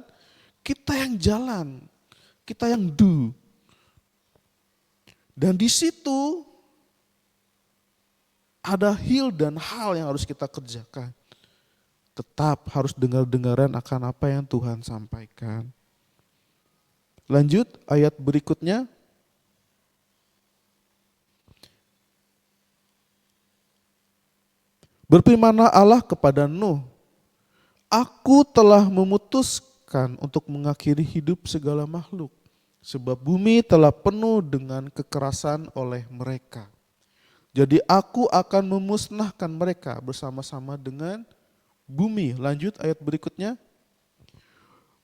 kita yang jalan, kita yang do. Dan di situ ada hil dan hal yang harus kita kerjakan. Tetap harus dengar-dengaran akan apa yang Tuhan sampaikan. Lanjut ayat berikutnya. Berfirmanlah Allah kepada Nuh, aku telah memutuskan untuk mengakhiri hidup segala makhluk, sebab bumi telah penuh dengan kekerasan oleh mereka. Jadi aku akan memusnahkan mereka bersama-sama dengan bumi. Lanjut ayat berikutnya.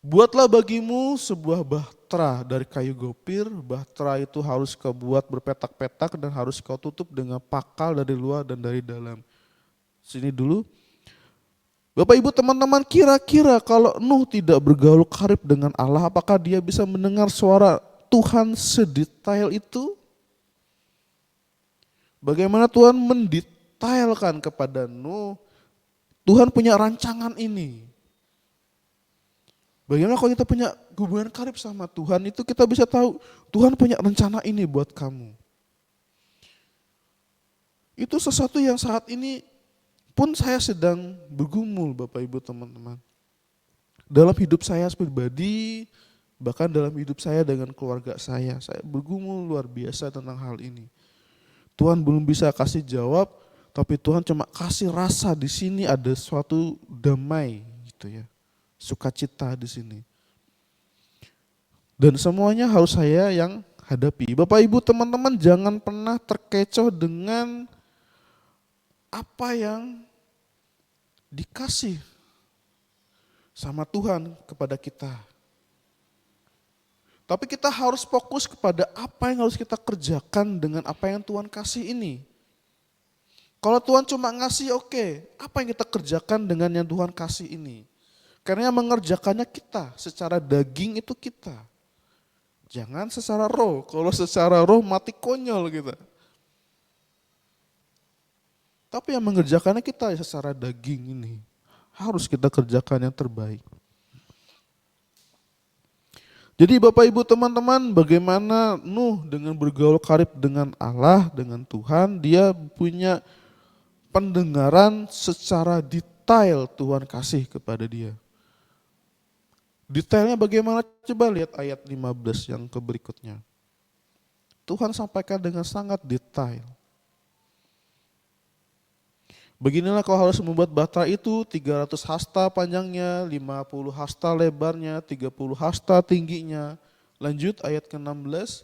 Buatlah bagimu sebuah bahtera dari kayu gopir. Bahtera itu harus kau buat berpetak-petak dan harus kau tutup dengan pakal dari luar dan dari dalam. Sini dulu. Bapak Ibu teman-teman, kira-kira kalau Nuh tidak bergaul karib dengan Allah, apakah dia bisa mendengar suara Tuhan sedetail itu? Bagaimana Tuhan mendetailkan kepada Nuh, Tuhan punya rancangan ini. Bagaimana kalau kita punya hubungan karib sama Tuhan, itu kita bisa tahu Tuhan punya rencana ini buat kamu. Itu sesuatu yang saat ini pun saya sedang bergumul Bapak Ibu teman-teman. Dalam hidup saya pribadi, bahkan dalam hidup saya dengan keluarga saya bergumul luar biasa tentang hal ini. Tuhan belum bisa kasih jawab, tapi Tuhan cuma kasih rasa di sini ada suatu damai gitu ya. Sukacita di sini. Dan semuanya harus saya yang hadapi. Bapak Ibu teman-teman, jangan pernah terkecoh dengan apa yang dikasih sama Tuhan kepada kita. Tapi kita harus fokus kepada apa yang harus kita kerjakan dengan apa yang Tuhan kasih ini. Kalau Tuhan cuma ngasih oke, apa yang kita kerjakan dengan yang Tuhan kasih ini? Karena yang mengerjakannya kita, secara daging itu kita. Jangan secara roh, kalau secara roh mati konyol kita. Tapi yang mengerjakannya kita secara daging ini. Harus kita kerjakan yang terbaik. Jadi Bapak Ibu teman-teman, bagaimana Nuh dengan bergaul karib dengan Allah, dengan Tuhan, dia punya pendengaran secara detail Tuhan kasih kepada dia. Detailnya bagaimana? Coba lihat ayat 15 yang berikutnya. Tuhan sampaikan dengan sangat detail. Beginilah kau harus membuat bahtera itu 300 hasta panjangnya, 50 hasta lebarnya, 30 hasta tingginya. Lanjut ayat ke-16.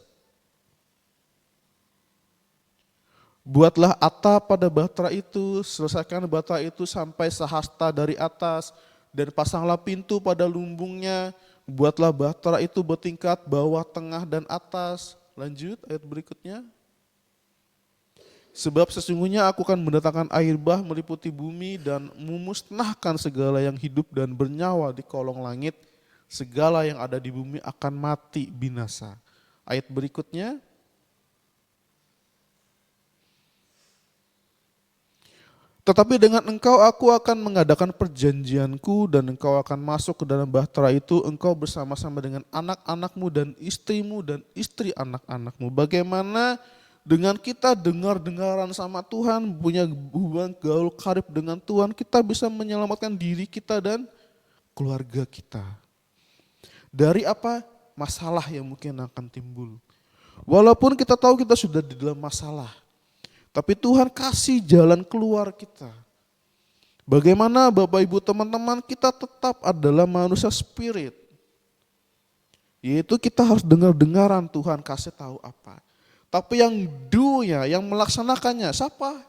Buatlah atap pada bahtera itu, selesaikan bahtera itu sampai sehasta dari atas, dan pasanglah pintu pada lumbungnya. Buatlah bahtera itu bertingkat bawah, tengah, dan atas. Lanjut ayat berikutnya. Sebab sesungguhnya aku akan mendatangkan air bah meliputi bumi dan memusnahkan segala yang hidup dan bernyawa di kolong langit. Segala yang ada di bumi akan mati binasa. Ayat berikutnya. Tetapi dengan engkau aku akan mengadakan perjanjianku dan engkau akan masuk ke dalam bahtera itu, engkau bersama-sama dengan anak-anakmu dan istrimu dan istri anak-anakmu. Bagaimana dengan kita dengar-dengaran sama Tuhan, punya hubungan gaul karib dengan Tuhan, kita bisa menyelamatkan diri kita dan keluarga kita. Dari apa? masalah yang mungkin akan timbul. Walaupun kita tahu kita sudah di dalam masalah, tapi Tuhan kasih jalan keluar kita. Bagaimana Bapak Ibu teman-teman, kita tetap adalah manusia spirit. Yaitu kita harus dengar-dengaran Tuhan kasih tahu apa. Tapi yang do-nya, yang melaksanakannya siapa?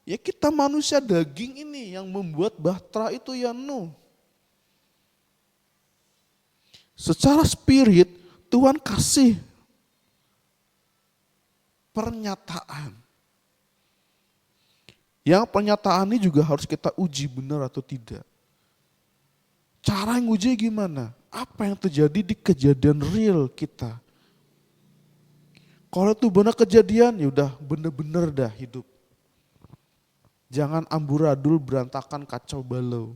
Ya kita manusia daging ini yang membuat bahtera itu ya Nuh. Secara spirit Tuhan kasih pernyataan. Yang pernyataan ini juga harus kita uji benar atau tidak. Cara yang uji gimana? Apa yang terjadi di kejadian real kita? Kalau itu benar kejadian, ya udah bener-bener dah hidup. Jangan amburadul, berantakan, kacau balau.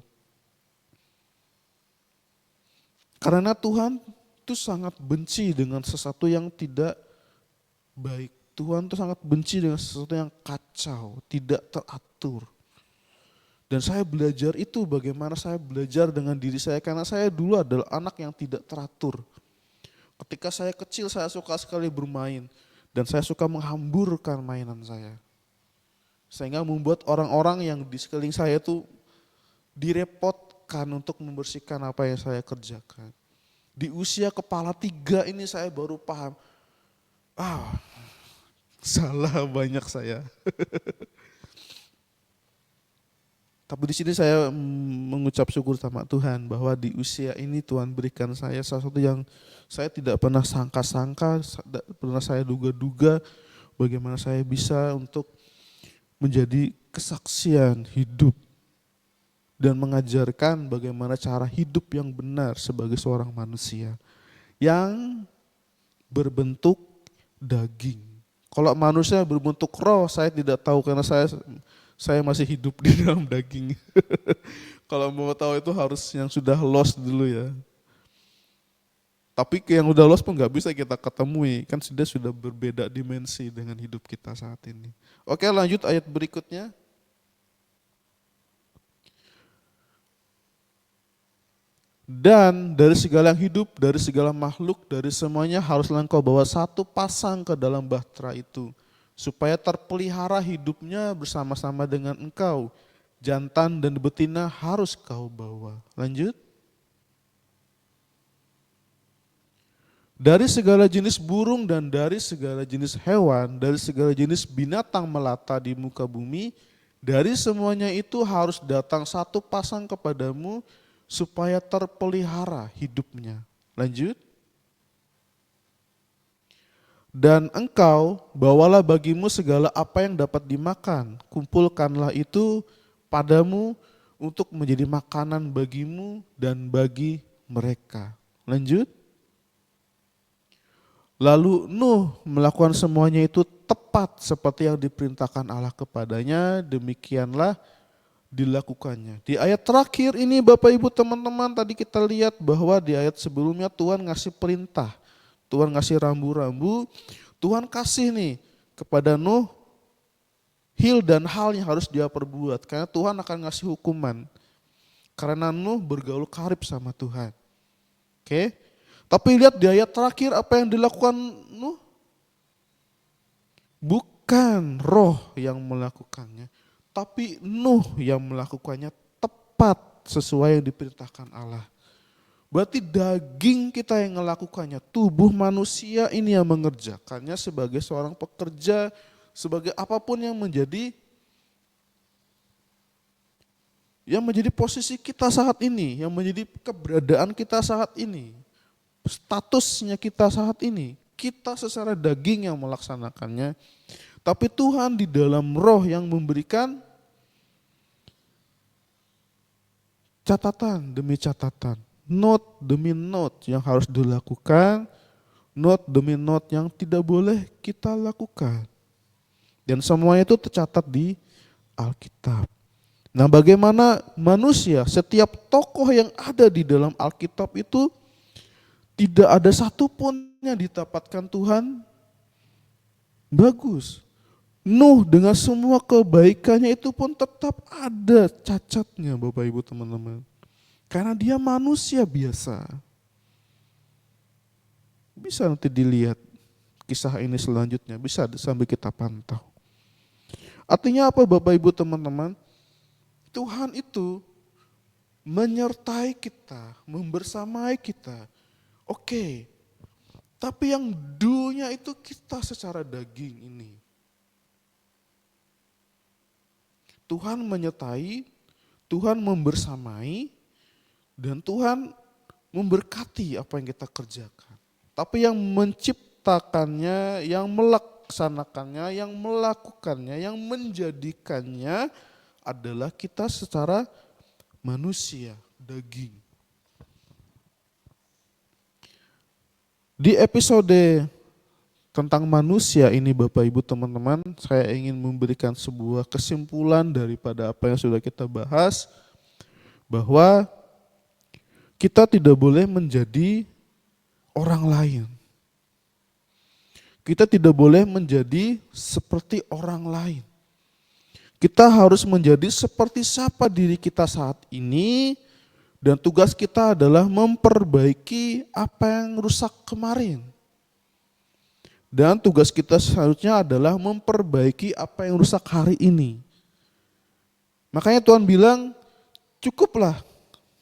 Karena Tuhan itu sangat benci dengan sesuatu yang tidak baik. Tuhan itu sangat benci dengan sesuatu yang kacau, tidak teratur. Dan saya belajar itu bagaimana saya belajar dengan diri saya. Karena saya dulu adalah anak yang tidak teratur. Ketika saya kecil saya suka sekali bermain. Dan saya suka menghamburkan mainan saya. Sehingga membuat orang-orang yang di sekeliling saya itu direpotkan untuk membersihkan apa yang saya kerjakan. Di usia kepala 3 ini saya baru paham. Salah banyak saya. Tapi di sini saya mengucap syukur sama Tuhan bahwa di usia ini Tuhan berikan saya sesuatu yang saya tidak pernah sangka-sangka, tidak pernah saya duga-duga bagaimana saya bisa untuk menjadi kesaksian hidup dan mengajarkan bagaimana cara hidup yang benar sebagai seorang manusia yang berbentuk daging. Kalau manusia berbentuk roh saya tidak tahu karena saya masih hidup di dalam daging. Kalau mau tahu itu harus yang sudah lost dulu ya. Tapi yang udah lost pun nggak bisa kita ketemui, kan sudah berbeda dimensi dengan hidup kita saat ini. Oke, lanjut ayat berikutnya. Dan dari segala yang hidup, dari segala makhluk, dari semuanya haruslah engkau bawa satu pasang ke dalam bahtera itu, supaya terpelihara hidupnya bersama-sama dengan engkau. Jantan dan betina harus kau bawa. Lanjut. Dari segala jenis burung dan dari segala jenis hewan, dari segala jenis binatang melata di muka bumi, dari semuanya itu harus datang satu pasang kepadamu, supaya terpelihara hidupnya. Lanjut. Dan engkau bawalah bagimu segala apa yang dapat dimakan. Kumpulkanlah itu padamu untuk menjadi makanan bagimu dan bagi mereka. Lanjut. Lalu Nuh melakukan semuanya itu tepat seperti yang diperintahkan Allah kepadanya. Demikianlah dilakukannya. Di ayat terakhir ini Bapak Ibu teman-teman, tadi kita lihat bahwa di ayat sebelumnya Tuhan ngasih perintah, Tuhan ngasih rambu-rambu, Tuhan kasih nih kepada Nuh hil dan hal yang harus dia perbuat, karena Tuhan akan ngasih hukuman karena Nuh bergaul karib sama Tuhan. Oke? Tapi lihat di ayat terakhir apa yang dilakukan Nuh? Bukan roh yang melakukannya, tapi Nuh yang melakukannya tepat sesuai yang diperintahkan Allah. Berarti daging kita yang melakukannya, tubuh manusia ini yang mengerjakannya sebagai seorang pekerja, sebagai apapun yang menjadi posisi kita saat ini, yang menjadi keberadaan kita saat ini, statusnya kita saat ini. Kita secara daging yang melaksanakannya, tapi Tuhan di dalam roh yang memberikan catatan demi catatan, note demi note yang harus dilakukan, note demi note yang tidak boleh kita lakukan. Dan semuanya itu tercatat di Alkitab. Nah, bagaimana manusia, setiap tokoh yang ada di dalam Alkitab itu tidak ada satupun yang ditempatkan Tuhan bagus. Nuh dengan semua kebaikannya itu pun tetap ada cacatnya Bapak Ibu teman-teman. Karena dia manusia biasa. Bisa nanti dilihat kisah ini selanjutnya, bisa sambil kita pantau. Artinya apa Bapak Ibu teman-teman? Tuhan itu menyertai kita, membersamai kita. Oke, tapi yang do-nya itu kita secara daging ini. Tuhan menyertai, Tuhan membersamai, dan Tuhan memberkati apa yang kita kerjakan. Tapi yang menciptakannya, yang melaksanakannya, yang melakukannya, yang menjadikannya adalah kita secara manusia, daging. Di episode tentang manusia ini Bapak Ibu teman-teman, saya ingin memberikan sebuah kesimpulan daripada apa yang sudah kita bahas, bahwa kita tidak boleh menjadi orang lain. Kita tidak boleh menjadi seperti orang lain. Kita harus menjadi seperti siapa diri kita saat ini, dan tugas kita adalah memperbaiki apa yang rusak kemarin. Dan tugas kita seharusnya adalah memperbaiki apa yang rusak hari ini. Makanya Tuhan bilang, cukuplah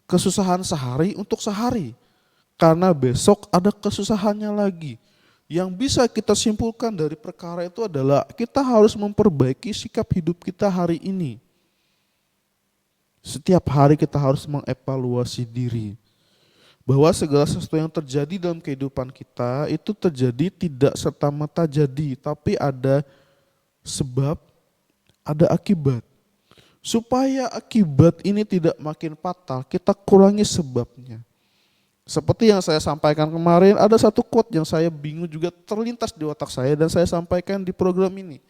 kesusahan sehari untuk sehari. Karena besok ada kesusahannya lagi. Yang bisa kita simpulkan dari perkara itu adalah kita harus memperbaiki sikap hidup kita hari ini. Setiap hari kita harus mengevaluasi diri. Bahwa segala sesuatu yang terjadi dalam kehidupan kita itu terjadi tidak serta-merta jadi, tapi ada sebab, ada akibat. Supaya akibat ini tidak makin fatal, kita kurangi sebabnya. Seperti yang saya sampaikan kemarin, ada satu quote yang saya bingung juga terlintas di otak saya dan saya sampaikan di program ini.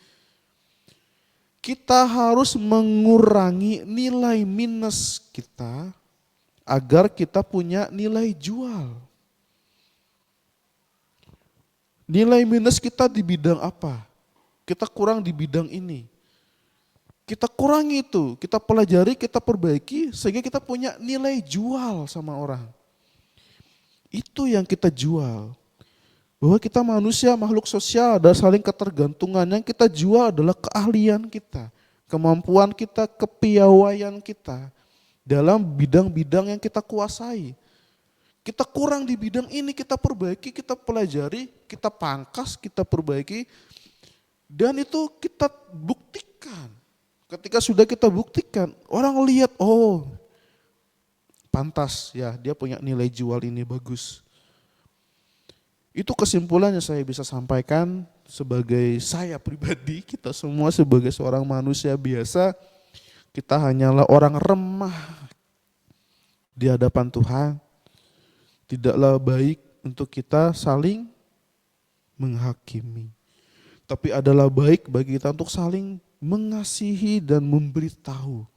Kita harus mengurangi nilai minus kita agar kita punya nilai jual. Nilai minus kita di bidang apa? Kita kurang di bidang ini. Kita kurangi itu, kita pelajari, kita perbaiki sehingga kita punya nilai jual sama orang. Itu yang kita jual. Bahwa kita manusia, makhluk sosial, ada saling ketergantungan. Yang kita jual adalah keahlian kita, kemampuan kita, kepiawaian kita dalam bidang-bidang yang kita kuasai. Kita kurang di bidang ini, kita perbaiki, kita pelajari, kita pangkas, kita perbaiki. Dan itu kita buktikan. Ketika sudah kita buktikan, orang lihat, oh pantas ya dia punya nilai jual ini bagus. Itu kesimpulannya saya bisa sampaikan sebagai saya pribadi, kita semua sebagai seorang manusia biasa, kita hanyalah orang remah di hadapan Tuhan. Tidaklah baik untuk kita saling menghakimi. Tapi adalah baik bagi kita untuk saling mengasihi dan memberitahu.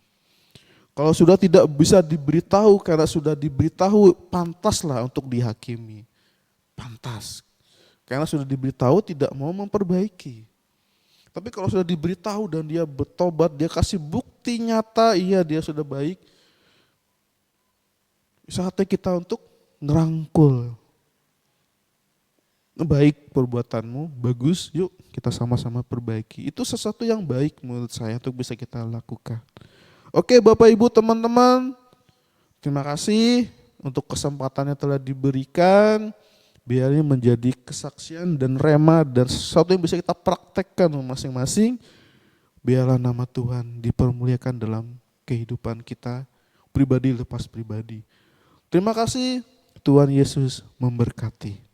Kalau sudah tidak bisa diberitahu, karena sudah diberitahu, pantaslah untuk dihakimi. Pantas. Karena sudah diberitahu tidak mau memperbaiki. Tapi kalau sudah diberitahu dan dia bertobat, dia kasih bukti nyata, iya dia sudah baik. Saatnya kita untuk ngerangkul. Baik perbuatanmu, bagus, yuk kita sama-sama perbaiki. Itu sesuatu yang baik menurut saya untuk bisa kita lakukan. Oke Bapak Ibu teman-teman, terima kasih untuk kesempatan yang telah diberikan. Biar ini menjadi kesaksian dan rema dan sesuatu yang bisa kita praktekkan masing-masing. Biarlah nama Tuhan dipermuliakan dalam kehidupan kita, pribadi lepas pribadi. Terima kasih, Tuhan Yesus memberkati.